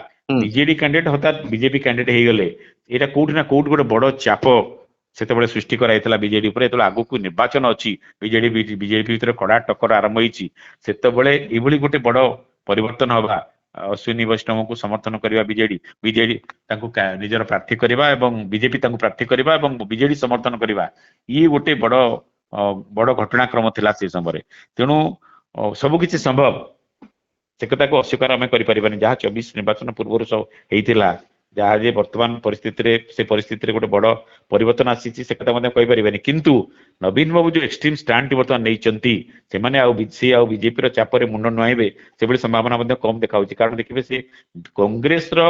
ବିଜେଡି କ୍ୟାଣ୍ଡିଡେଟ ହଠାତ୍ ବିଜେପି କ୍ୟାଣ୍ଡିଡେଟ ହେଇଗଲେ, ଏଇଟା କୋଉଠି ନା କୋଉଠି ଗୋଟେ ବଡ ଚାପ ସେତେବେଳେ ସୃଷ୍ଟି କରାଯାଇଥିଲା ବିଜେଡି ଉପରେ। ଯେତେବେଳେ ଆଗକୁ ନିର୍ବାଚନ ଅଛି, ବିଜେପି ଭିତରେ କଡା ଟକ୍କର ଆରମ୍ଭ ହେଇଛି, ସେତେବେଳେ ଏଇଭଳି ଗୋଟେ ବଡ ପରିବର୍ତ୍ତନ ହବା, ଅଶ୍ୱିନୀ ବୈଷ୍ଣବଙ୍କୁ ସମର୍ଥନ କରିବା ବିଜେଡି ତାଙ୍କୁ ନିଜର ପ୍ରାର୍ଥୀ କରିବା ଏବଂ ବିଜେପି ତାଙ୍କୁ ପ୍ରାର୍ଥୀ କରିବା ଏବଂ ବିଜେଡି ସମର୍ଥନ କରିବା, ଇଏ ଗୋଟେ ବଡ ବଡ ଘଟଣାକ୍ରମ ଥିଲା ସେ ସମୟରେ। ତେଣୁ ସବୁ କିଛି ସମ୍ଭବ, ସେ କଥାକୁ ଅସ୍ୱୀକାର ଆମେ କରିପାରିବାନି। ଯାହା 24 ନିର୍ବାଚନ ପୂର୍ବରୁ ସବୁ ହେଇଥିଲା, ଯାହା ଯେ ବର୍ତ୍ତମାନ ପରିସ୍ଥିତିରେ, ସେ ପରିସ୍ଥିତିରେ ଗୋଟେ ବଡ ପରିବର୍ତ୍ତନ ଆସିଛି, ସେ କଥା ମଧ୍ୟ କହିପାରିବାନି। କିନ୍ତୁ ନବୀନ ବାବୁ ଯୋଉ ଏକ୍ସଟ୍ରିମ ଷ୍ଟାଣ୍ଡ ବର୍ତ୍ତମାନ ନେଇଛନ୍ତି, ସେମାନେ ସେ ଆଉ ବିଜେପିର ଚାପରେ ମୁଣ୍ଡ ନୁଆଇବେ ସେଭଳି ସମ୍ଭାବନା ମଧ୍ୟ କମ ଦେଖାଉଛି। କାରଣ ଦେଖିବେ, ସେ କଂଗ୍ରେସର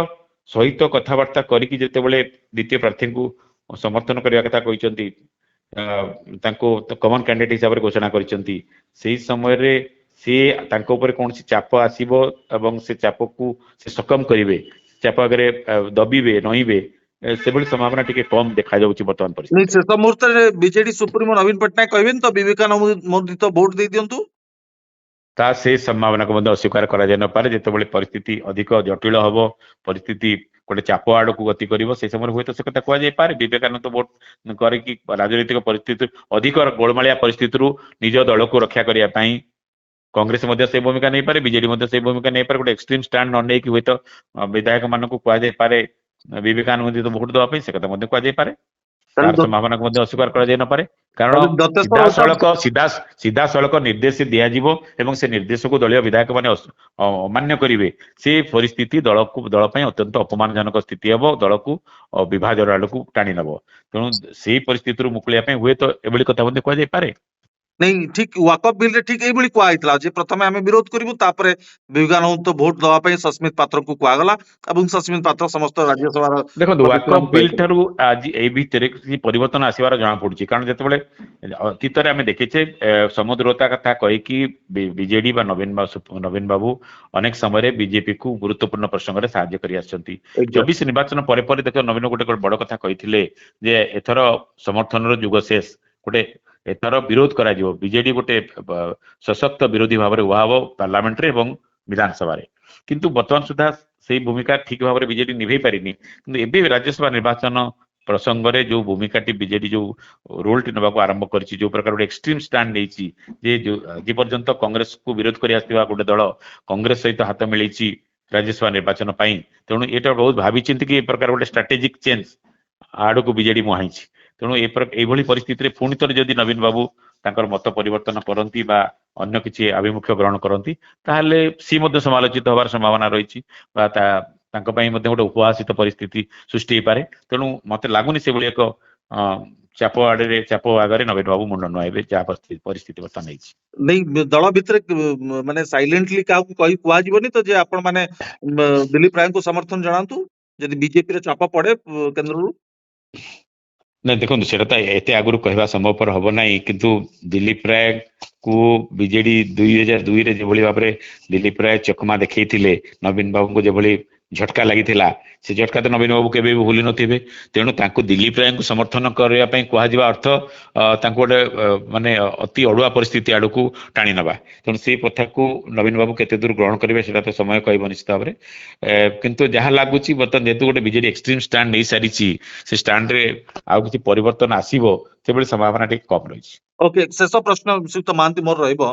ସହିତ କଥାବାର୍ତ୍ତା କରିକି ଯେତେବେଳେ ଦ୍ୱିତୀୟ ପ୍ରାର୍ଥୀଙ୍କୁ ସମର୍ଥନ କରିବା କଥା କହିଛନ୍ତି, ତାଙ୍କୁ କମନ କ୍ୟାଣ୍ଡିଡେଟ୍ ହିସାବରେ ଘୋଷଣା କରିଛନ୍ତି, ସେଇ ସମୟରେ ସେ ତାଙ୍କ ଉପରେ କୌଣସି ଚାପ ଆସିବ ଏବଂ ସେ ଚାପକୁ ସେ ସକମ କରିବେ, ଚାପ ଆଗରେ ଦବିବେ ନଇଁବେ, ସେଭଳି ସମ୍ଭାବନା ଟିକେ କମ ଦେଖାଯାଉଛି ବର୍ତ୍ତମାନ ପରିସ୍ଥିତିରେ। ଶେଷ ମୁହୂର୍ତ୍ତରେ ବିଜେଡି ସୁପ୍ରିମୋ ନବୀନ ପଟ୍ଟନାୟକ କହିବେନି ତ ବିବେକାନନ୍ଦିତ ଭୋଟ ଦେଇ ଦିଅନ୍ତୁ? ତା ସେ ସମ୍ଭାବନାକୁ ମଧ୍ୟ ଅସ୍ୱୀକାର କରାଯାଇ ନପାରେ। ଯେତେବେଳେ ପରିସ୍ଥିତି ଅଧିକ ଜଟିଳ ହବ, ପରିସ୍ଥିତି ଗୋଟେ ଚାପ ଆଡକୁ ଗତି କରିବ, ସେ ସମୟରେ ହୁଏତ ସେ କଥା କୁହାଯାଇପାରେ। ବିବେକାନନ୍ଦ ଭୋଟ କରିକି ରାଜନୈତିକ ପରିସ୍ଥିତି ଅଧିକ ଗୋଳମାଳିଆ ପରିସ୍ଥିତିରୁ ନିଜ ଦଳକୁ ରକ୍ଷା କରିବା ପାଇଁ କଂଗ୍ରେସ ମଧ୍ୟ ସେଇ ଭୂମିକା ନେଇପାରେ, ବିଜେଡି ମଧ୍ୟ ସେଇ ଭୂମିକା ନେଇପାରେ। ଗୋଟେ ଏକ୍ସଟ୍ରିମ ଷ୍ଟାଣ୍ଡ ନ ନେଇକି ହୁଏତ ବିଧାୟକ ମାନଙ୍କୁ କୁହାଯାଇପାରେ ବିବେକାନନ୍ଦିତ ଭୋଟ ଦେବା ପାଇଁ, ସେ କଥା ମଧ୍ୟ କୁହାଯାଇପାରେ। ତାର ସମ୍ଭାବନାକୁ ମଧ୍ୟ ଅସ୍ୱୀକାର କରାଯାଇ ନପାରେ। କାରଣ ଦତେଶ୍ୱର ସିଧାସଳଖ ସିଧାସଳଖ ନିର୍ଦ୍ଦେଶ ଦିଆଯିବ ଏବଂ ସେ ନିର୍ଦ୍ଦେଶକୁ ଦଳୀୟ ବିଧାୟକ ମାନେ ଅମାନ୍ୟ କରିବେ, ସେ ପରିସ୍ଥିତି ଦଳ ପାଇଁ ଅତ୍ୟନ୍ତ ଅପମାନଜନକ ସ୍ଥିତି ହେବ, ଦଳକୁ ବିଭାଜନ ଆଡକୁ ଟାଣି ନବ। ତେଣୁ ସେଇ ପରିସ୍ଥିତିରୁ ମୁକୁଳିବା ପାଇଁ ହୁଏତ ଏଭଳି କଥା ମଧ୍ୟ କୁହାଯାଇପାରେ। ନାଇଁ, ଠିକ ୱାକଅଫ ବିଲ୍ ରେ ଠିକ ଏଇଭଳି କୁହାଯାଇଥିଲା ଯେ ପ୍ରଥମେ ଆମେ ବିରୋଧ କରିବୁ, ତାପରେ ବିବେକାନନ୍ଦ ଭୋଟ ଦେବା ପାଇଁ ସସ୍ମିତ ପାତ୍ରଙ୍କୁ କୁହାଗଲା ଏବଂ ସସ୍ମିତ ପାତ୍ର ସମସ୍ତ ରାଜ୍ୟସଭାର ଦେଖନ୍ତୁ, ୱାକଅଫ ସଦସ୍ୟମାନଙ୍କୁ ବିଲ୍ କହିଥିଲେ। ଠାରୁ ଆଜି ଏଇ ଭିତରେ କିଛି ପରିବର୍ତ୍ତନ ଆସିବାର ଜଣା ପଡୁଛି। କାରଣ ଯେତେବେଳେ ଅତୀତରେ ଆମେ ଦେଖିଛେ ସମୁଦ୍ରତା କଥା କହିକି ବିଜେଡି ବା ନବୀନ ବାବୁ ଅନେକ ସମୟରେ ବିଜେପି କୁ ଗୁରୁତ୍ୱପୂର୍ଣ୍ଣ ପ୍ରସଙ୍ଗରେ ସାହାଯ୍ୟ କରି ଆସିଛନ୍ତି। 24 ନିର୍ବାଚନ ପରେ ପରେ ଦେଖ, ନବୀନ ଗୋଟେ ବଡ କଥା କହିଥିଲେ ଯେ ଏଥର ସମର୍ଥନର ଯୁଗ ଶେଷ, ଗୋଟେ ଏଥର ବିରୋଧ କରାଯିବ, ବିଜେଡି ଗୋଟେ ସଶକ୍ତ ବିରୋଧୀ ଭାବରେ ଉହାବ ପାର୍ଲାମେଣ୍ଟରେ ଏବଂ ବିଧାନସଭାରେ। କିନ୍ତୁ ବର୍ତ୍ତମାନ ସୁଦ୍ଧା ସେଇ ଭୂମିକା ଠିକ ଭାବରେ ବିଜେଡି ନିଭେଇ ପାରିନି। କିନ୍ତୁ ଏବେ ରାଜ୍ୟସଭା ନିର୍ବାଚନ ପ୍ରସଙ୍ଗରେ ଯୋଉ ଭୂମିକାଟି ବିଜେଡି ଯୋଉ ରୋଲଟି ନେବାକୁ ଆରମ୍ଭ କରିଛି, ଯୋଉ ପ୍ରକାର ଗୋଟେ ଏକ୍ସଟ୍ରିମ ଷ୍ଟାଣ୍ଡ ନେଇଛି, ଯେ ଆଜି ପର୍ଯ୍ୟନ୍ତ କଂଗ୍ରେସକୁ ବିରୋଧ କରି ଆସିଥିବା ଗୋଟେ ଦଳ କଂଗ୍ରେସ ସହିତ ହାତ ମିଳେଇଛି ରାଜ୍ୟସଭା ନିର୍ବାଚନ ପାଇଁ। ତେଣୁ ଏଇଟା ବହୁତ ଭାବିଚିନ୍ତି କି ଏ ପ୍ରକାର ଗୋଟେ ଷ୍ଟ୍ରାଟେଜିକ ଚେଞ୍ଜ ଆଡକୁ ବିଜେଡି ମୁହାଁଇଛି। ତେଣୁ ଏଇଭଳି ପରିସ୍ଥିତିରେ ପୁଣି ଥରେ ଯଦି ନବୀନ ବାବୁ ତାଙ୍କର ମତ ପରିବର୍ତ୍ତନ କରନ୍ତି ବା ଅନ୍ୟ କିଛି ଆଭିମୁଖ୍ୟ ଗ୍ରହଣ କରନ୍ତି, ତାହେଲେ ସିଏ ମଧ୍ୟ ସମାଲୋଚିତ ହବାର ସମ୍ଭାବନା ରହିଛି ବା ତାଙ୍କ ପାଇଁ ମଧ୍ୟ ଗୋଟେ ଉପହାସିତ ପରିସ୍ଥିତି ସୃଷ୍ଟି ହେଇପାରେ। ତେଣୁ ମତେ ଲାଗୁନି ସେଭଳି ଏକ ଚାପ ଆଗରେ ନବୀନ ବାବୁ ମୁଣ୍ଡ ନୁଆଇବେ, ଯାହା ପରିସ୍ଥିତି ବର୍ତ୍ତମାନ ହେଇଛି। ନାଇଁ, ଦଳ ଭିତରେ ମାନେ ସାଇଲେଣ୍ଟଲି କାହାକୁ କୁହାଯିବନି ତ ଯେ ଆପଣ ମାନେ ଦିଲ୍ଲୀପ ରାୟଙ୍କୁ ସମର୍ଥନ ଜଣାନ୍ତୁ ଯଦି ବିଜେପିର ଚାପ ପଡେ କେନ୍ଦ୍ରରୁ? ନାଇଁ ଦେଖନ୍ତୁ, ସେଟା ତ ଏତେ ଆଗରୁ କହିବା ସମ୍ଭବପର ହବ ନାହିଁ। କିନ୍ତୁ ଦିଲ୍ଲୀପ ରାୟ କୁ ବିଜେଡି 2002ରେ ଯେଭଳି ଭାବରେ ଦିଲ୍ଲୀପ ରାୟ ଚକମା ଦେଖେଇଥିଲେ, ନବୀନ ବାବୁଙ୍କୁ ଯେଭଳି ଝଟକା ଲାଗିଥିଲା, ସେ ଝଟକା ତ ନବୀନ ବାବୁ କେବେ ବି ଭୁଲି ନଥିବେ। ତେଣୁ ତାଙ୍କୁ ଦିଲ୍ଲୀପ ରାୟଙ୍କୁ ସମର୍ଥନ କରିବା ପାଇଁ କୁହାଯିବା ଅର୍ଥ ତାଙ୍କୁ ଗୋଟେ ମାନେ ଅତି ଅଡୁଆ ପରିସ୍ଥିତି ଆଡକୁ ଟାଣି ନବା। ତେଣୁ ସେଇ କଥାକୁ ନବୀନ ବାବୁ କେତେ ଦୂର ଗ୍ରହଣ କରିବେ ସେଟା ତ ସମୟ କହିବ ନିଶ୍ଚିତ ଭାବରେ। କିନ୍ତୁ ଯାହା ଲାଗୁଛି ବର୍ତ୍ତମାନ ଯେହେତୁ ଗୋଟେ ବିଜେଡି ଏକ୍ସଟ୍ରିମ ଷ୍ଟାଣ୍ଡ ନେଇ ସାରିଛି, ସେ ଷ୍ଟାଣ୍ଡରେ ଆଉ କିଛି ପରିବର୍ତ୍ତନ ଆସିବ ସେଭଳି ସମ୍ଭାବନା ଟିକେ କମ ରହିଛି। ଓକେ, ଶେଷ ପ୍ରଶ୍ନ ଶ୍ରୀଯୁକ୍ତ ମହାନ୍ତି ମୋର ରହିବ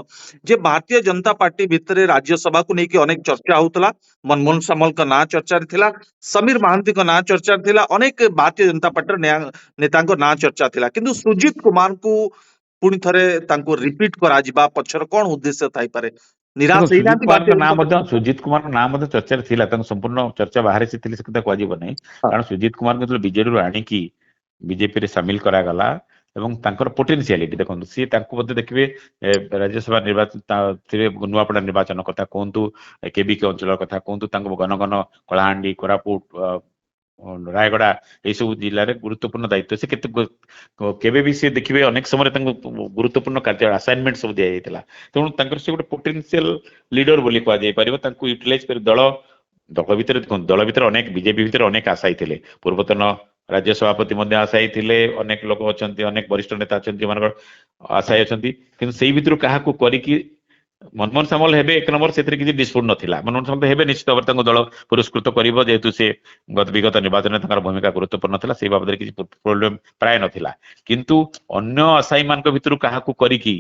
ଯେ ଭାରତୀୟ ଜନତା ପାର୍ଟି ଭିତରେ ରାଜ୍ୟସଭାକୁ ନେଇକି ଅନେକ ଚର୍ଚ୍ଚା ହଉଥିଲା। ମନମୋହନ ସାମଲଙ୍କ ନାଁ ଚର୍ଚ୍ଚାରେ ଥିଲା, ସମୀର ମହାନ୍ତିଙ୍କ ନାଁ ଚର୍ଚ୍ଚାରେ ଥିଲା, ଅନେକ ଭାରତୀୟ ଜନତା ପାର୍ଟିର ନେତାଙ୍କ ନାଁ ଚର୍ଚ୍ଚା ଥିଲା। କିନ୍ତୁ ସୁଜିତ କୁମାରଙ୍କୁ ପୁଣି ଥରେ ତାଙ୍କୁ ରିପିଟ୍ କରାଯିବା ପଛରେ କଣ ଉଦ୍ଦେଶ୍ୟ ଥାଇପାରେ? ନିରାଶ ସୁଜିତ ହେଇନାହାନ୍ତି କୁମାରଙ୍କ ଭାରତୀୟ ନାଁ ଜନତା ମଧ୍ୟ ପାର୍ଟି? ସୁଜିତ କୁମାରଙ୍କ ନାଁ ମଧ୍ୟ ଚର୍ଚ୍ଚାରେ ଥିଲା, ତାଙ୍କୁ ସମ୍ପୂର୍ଣ୍ଣ ଚର୍ଚ୍ଚା ବାହାରେ ସେ ଥିଲେ ସେ କଥା କୁହାଯିବ ନାହିଁ। କାରଣ ସୁଜିତ କୁମାରଙ୍କୁ ଯେତେବେଳେ ବିଜେଡିରୁ ଆଣିକି ବିଜେପିରେ ସାମିଲ କରାଗଲା ଏବଂ ତାଙ୍କର ପୋଟେନ୍ସିଆଲିଟି ଦେଖନ୍ତୁ, ସିଏ ତାଙ୍କୁ ମଧ୍ୟ ଦେଖିବେ ରାଜ୍ୟସଭା ନିର୍ବାଚନ ନୂଆପଡା ନିର୍ବାଚନ କଥା କୁହନ୍ତୁ, କେବିକେ ଅଞ୍ଚଳ କଥା କୁହନ୍ତୁ, ତାଙ୍କୁ ଘନ ଘନ କଳାହାଣ୍ଡି, କୋରାପୁଟ, ରାୟଗଡା ଏଇସବୁ ଜିଲ୍ଲାରେ ଗୁରୁତ୍ୱପୂର୍ଣ୍ଣ ଦାୟିତ୍ୱ, ସେ କେବେ ବି ସେ ଦେଖିବେ ଅନେକ ସମୟରେ ତାଙ୍କୁ ଗୁରୁତ୍ୱପୂର୍ଣ୍ଣ କାର୍ଯ୍ୟ ଆସାଇନମେଣ୍ଟ ସବୁ ଦିଆଯାଇଥିଲା। ତେଣୁ ତାଙ୍କର ସେ ଗୋଟେ ପୋଟେନ୍ସିଆଲ ଲିଡର ବୋଲି କୁହାଯାଇ ପାରିବ। ତାଙ୍କୁ ୟୁଟିଲାଇଜ କରି ଦଳ ଭିତରେ ଅନେକ ବିଜେପି ଭିତରେ ଅନେକ ଆଶାୟୀ ଥିଲେ। ପୂର୍ବତନ ରାଜ୍ୟ ସଭାପତି ମଧ୍ୟ ଆଶାୟୀ ଥିଲେ, ଅନେକ ଲୋକ ଅଛନ୍ତି, ଅନେକ ବରିଷ୍ଠ ନେତା ଅଛନ୍ତି ଯେଉଁମାନଙ୍କର ଆଶାୟୀ ଅଛନ୍ତି। କିନ୍ତୁ ସେଇ ଭିତରୁ କାହାକୁ କରିକି ମନମୋହନ ସାମଲ ହେବେ ଏକ ନମ୍ବର, ସେଥିରେ କିଛି ଡିସ୍ପ୍ୟୁଟ ନଥିଲା। ମନମୋହନ ସାମଲ ହେବେ ନିଶ୍ଚିତ ଭାବରେ, ତାଙ୍କୁ ଦଳ ପୁରସ୍କୃତ କରିବ, ଯେହେତୁ ସେ ବିଗତ ନିର୍ବାଚନରେ ତାଙ୍କର ଭୂମିକା ଗୁରୁତ୍ୱପୂର୍ଣ୍ଣ ଥିଲା, ସେଇ ବାବଦରେ କିଛି ପ୍ରୋବ୍ଲେମ ପ୍ରାୟ ନଥିଲା। କିନ୍ତୁ ଅନ୍ୟ ଆଶାୟୀ ମାନଙ୍କ ଭିତରୁ କାହାକୁ କରିକି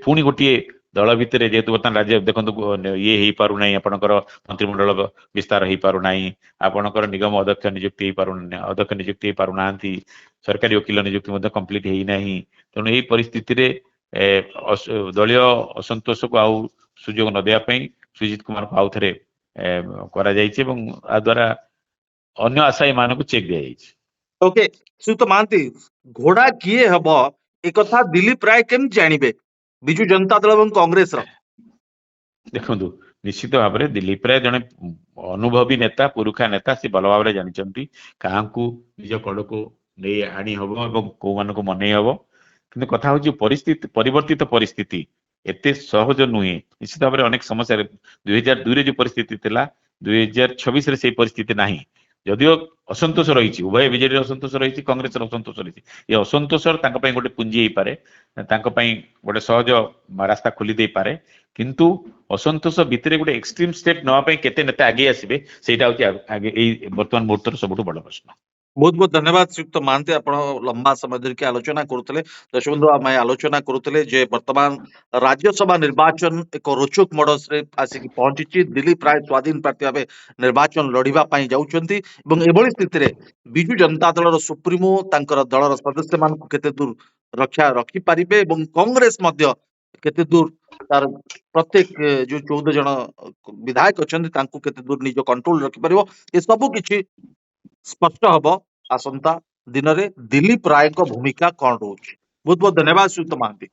ପୁଣି ଗୋଟିଏ ଦଳ ଭିତରେ ଯେହେତୁ ବର୍ତ୍ତମାନ ରାଜ୍ୟ ଦେଖନ୍ତୁ ଇଏ ହେଇପାରୁନାହିଁ, ଆପଣଙ୍କର ମନ୍ତ୍ରିମଣ୍ଡଳ ବିସ୍ତାର ହେଇପାରୁନାହିଁ, ଆପଣଙ୍କର ନିଗମ ଅଧ୍ୟକ୍ଷ ନିଯୁକ୍ତି ହେଇପାରୁନାହାନ୍ତି, ସରକାରୀ ଓକିଲ ନିଯୁକ୍ତି ମଧ୍ୟ କମ୍ପ୍ଲିଟ ହେଇନାହିଁ। ତେଣୁ ଏଇ ପରିସ୍ଥିତିରେ ଦଳୀୟ ଅସନ୍ତୋଷକୁ ଆଉ ସୁଯୋଗ ନ ଦେବା ପାଇଁ ସୁଜିତ କୁମାରଙ୍କୁ ଆଉ ଥରେ କରାଯାଇଛି ଏବଂ ଆ ଦ୍ୱାରା ଅନ୍ୟ ଆଶାୟୀ ମାନଙ୍କୁ ଚେକ୍ ଦିଆଯାଇଛି। ଓକେ, ଶ୍ରୀଯୁକ୍ତ ମହାନ୍ତି, ଘୋଡା କିଏ ହବ ଏକଥା ଦିଲ୍ଲୀପ ରାୟ କେମିତି ଜାଣିବେ ବିଜୁ ଜନତା ଦଳ ଏବଂ କଂଗ୍ରେସର? ଦେଖନ୍ତୁ, ନିଶ୍ଚିତ ଭାବରେ ଦିଲ୍ଲୀପ ରାୟ ଜଣେ ଅନୁଭବୀ ନେତା, ପୁରୁଖା ନେତା। ସେ ଭଲ ଭାବରେ ଜାଣିଛନ୍ତି କାହାକୁ ନିଜ କଡ଼କୁ ନେଇ ଆଣି ହବ ଏବଂ କୋଉମାନଙ୍କୁ ମନେଇ ହବ। କିନ୍ତୁ କଥା ହଉଛି ପରିବର୍ତ୍ତିତ ପରିସ୍ଥିତି ଏତେ ସହଜ ନୁହେଁ। ନିଶ୍ଚିତ ଭାବରେ ଅନେକ ସମସ୍ୟାରେ 2002ରେ ଯୋଉ ପରିସ୍ଥିତି ଥିଲା 2026ରେ ସେଇ ପରିସ୍ଥିତି ନାହିଁ। ଯଦିଓ ଅସନ୍ତୋଷ ରହିଛି, ଉଭୟ ବିଜେଡିର ଅସନ୍ତୋଷ ରହିଛି, କଂଗ୍ରେସର ଅସନ୍ତୋଷ ରହିଛି। ଏ ଅସନ୍ତୋଷ ତାଙ୍କ ପାଇଁ ଗୋଟେ ପୁଞ୍ଜି ହେଇପାରେ, ତାଙ୍କ ପାଇଁ ଗୋଟେ ସହଜ ରାସ୍ତା ଖୋଲି ଦେଇପାରେ। କିନ୍ତୁ ଅସନ୍ତୋଷ ଭିତରେ ଗୋଟେ ଏକ୍ସଟ୍ରିମ ଷ୍ଟେପ ନେବା ପାଇଁ କେତେ ନେତା ଆଗେଇ ଆସିବେ, ସେଇଟା ହଉଛି ଏଇ ବର୍ତ୍ତମାନ ମୁହୂର୍ତ୍ତର ସବୁଠୁ ବଡ ପ୍ରଶ୍ନ। ବହୁତ ବହୁତ ଧନ୍ୟବାଦ ଶ୍ରୀଯୁକ୍ତ ମହାନ୍ତି, ଆପଣ ଲମ୍ବା ସମୟ ଧରିକି ଆଲୋଚନା କରୁଥିଲେ। ଦର୍ଶକବନ୍ଧୁ, ଆମେ ଆଲୋଚନା କରୁଥିଲେ ଯେ ବର୍ତ୍ତମାନ ରାଜ୍ୟସଭା ନିର୍ବାଚନ ଏକ ରୋଚକ ମୋଡରେ ଆସିକି ପହଞ୍ଚିଛି। ଦିଲ୍ଲୀପ ରାୟ ସ୍ୱାଧୀନ ପ୍ରାର୍ଥୀ ଭାବେ ନିର୍ବାଚନ ଲଢିବା ପାଇଁ ଯାଉଛନ୍ତି ଏବଂ ଏଭଳି ସ୍ଥିତିରେ ବିଜୁ ଜନତା ଦଳର ସୁପ୍ରିମୋ ତାଙ୍କର ଦଳର ସଦସ୍ୟମାନଙ୍କୁ କେତେ ଦୂର ରଖିପାରିବେ ଏବଂ କଂଗ୍ରେସ ମଧ୍ୟ କେତେ ଦୂର ତାର ପ୍ରତ୍ୟେକ ଯୋଉ 14 ଜଣ ବିଧାୟକ ଅଛନ୍ତି ତାଙ୍କୁ କେତେ ଦୂର ନିଜ କଣ୍ଟ୍ରୋଲ ରଖିପାରିବ, ଏସବୁ କିଛି ସ୍ପଷ୍ଟ ହବ ଆସନ୍ତା ଦିନରେ ଦିଲ୍ଲୀପ ରାୟଙ୍କ ଭୂମିକା କଣ ରହୁଛି। ବହୁତ ବହୁତ ଧନ୍ୟବାଦ ଶ୍ରୀଯୁକ୍ତ ମହାନ୍ତି।